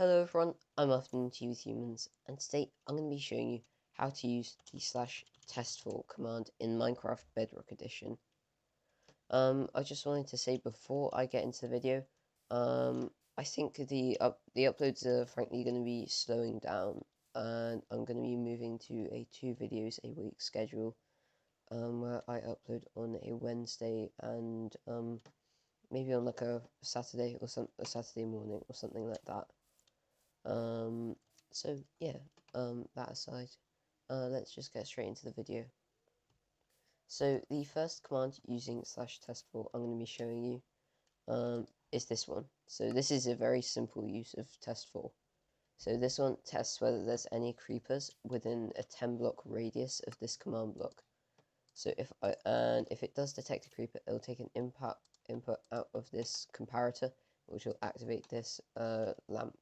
Hello everyone, I'm Afternoon Tea with Humans, and today I'm going to be showing you how to use the /testfor command in Minecraft Bedrock Edition. I just wanted to say before I get into the video, I think the uploads are frankly going to be slowing down, and I'm going to be moving to a 2 videos a week schedule, where I upload on a Wednesday and maybe on like a Saturday or a Saturday morning or something like that. So yeah, that aside, let's just get straight into the video. So the first command using /testfor I'm going to be showing you is this one. So this is a very simple use of testfor. So this one tests whether there's any creepers within a 10 block radius of this command block. So if it does detect a creeper, it'll take an input out of this comparator, which will activate this lamp.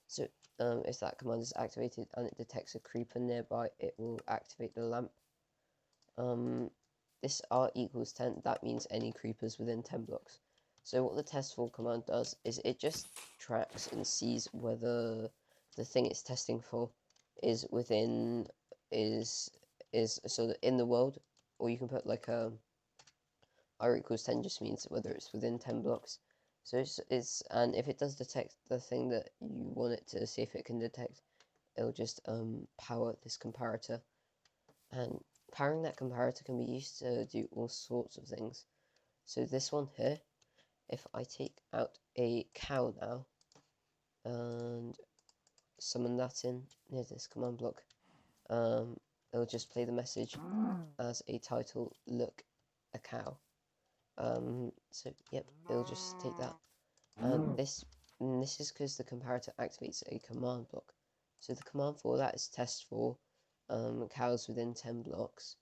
So if that command is activated and it detects a creeper nearby, it will activate the lamp. This R equals 10, that means any creepers within 10 blocks. So what the testfor command does is it just tracks and sees whether the thing it's testing for is within, is so that in the world, or you can put like a R equals 10 just means whether it's within 10 blocks. So and if it does detect the thing that you want it to see if it can detect, it'll just power this comparator. And powering that comparator can be used to do all sorts of things. So this one here, if I take out a cow now and summon that in near this command block, it'll just play the message as a title, look, a cow. So yep, it'll just take that. And this is because the comparator activates a command block. So the command for that is testfor cows within 10 blocks,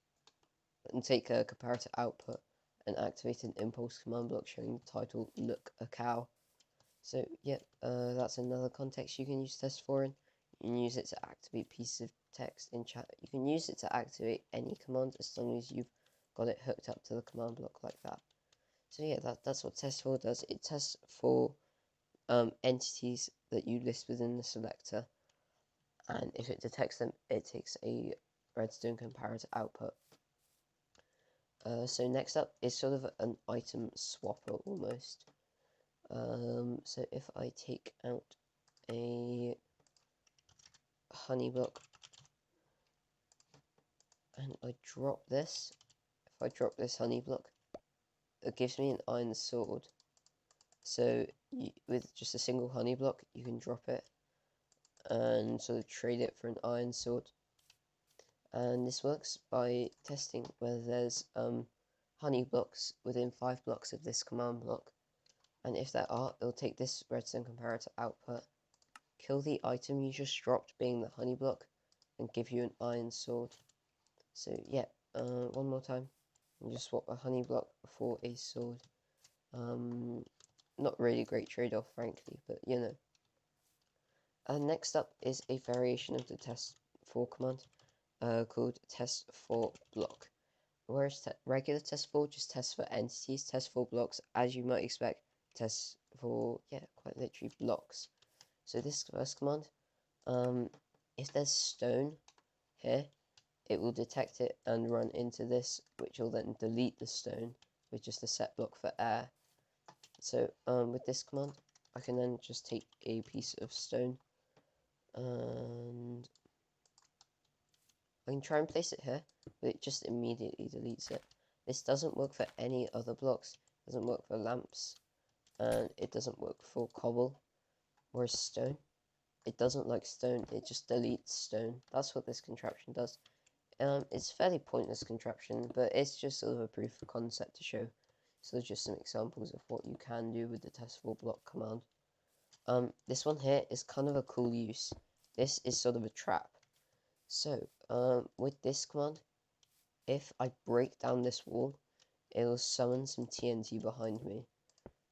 and take a comparator output and activate an impulse command block showing the title look a cow. So yep, that's another context you can use testfor in. You can use it to activate pieces of text in chat. You can use it to activate any command as long as you've got it hooked up to the command block like that. So yeah, that's what testfor does. It tests for entities that you list within the selector, and if it detects them, it takes a redstone comparator output. So next up is sort of an item swapper almost. So if I take out a honey block and I drop this, if I drop this honey block, it gives me an iron sword. So with just a single honey block, you can drop it and sort of trade it for an iron sword. And this works by testing whether there's honey blocks within 5 blocks of this command block, and if there are, it'll take this redstone comparator output, kill the item you just dropped, being the honey block, and give you an iron sword. So yeah, one more time, and just swap a honey block for a sword. Not really great trade-off, frankly, but you know. Next up is a variation of the testfor command called testforblock. Whereas regular testfor just tests for entities, testforblocks, as you might expect, tests for, yeah, quite literally blocks. So this first command, if there's stone here, it will detect it and run into this, which will then delete the stone with just a set block for air. So with this command, I can then just take a piece of stone and I can try and place it here, but it just immediately deletes it. This doesn't work for any other blocks, doesn't work for lamps, and it doesn't work for cobble. Whereas stone, it doesn't like stone, it just deletes stone. That's what this contraption does. It's a fairly pointless contraption, but it's just sort of a proof of concept to show. So just some examples of what you can do with the testforblock command. This one here is kind of a cool use. This is sort of a trap. So, with this command, if I break down this wall, it'll summon some TNT behind me.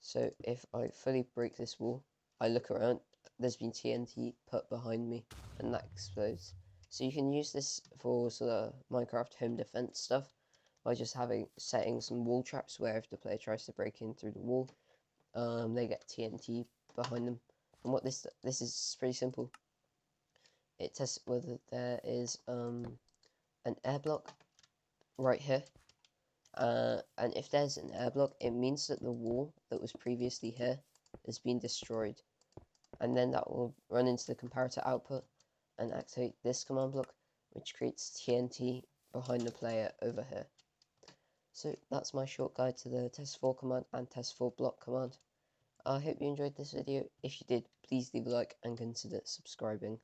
So if I fully break this wall, I look around, there's been TNT put behind me, and that explodes. So you can use this for sort of Minecraft home defense stuff by just setting some wall traps where if the player tries to break in through the wall, they get TNT behind them. And what this is pretty simple. It tests whether there is an air block right here. And if there's an air block, it means that the wall that was previously here has been destroyed. And then that will run into the comparator output and activate this command block, which creates TNT behind the player over here. So that's my short guide to the testfor command and testforblock command. I hope you enjoyed this video. If you did, please leave a like and consider subscribing.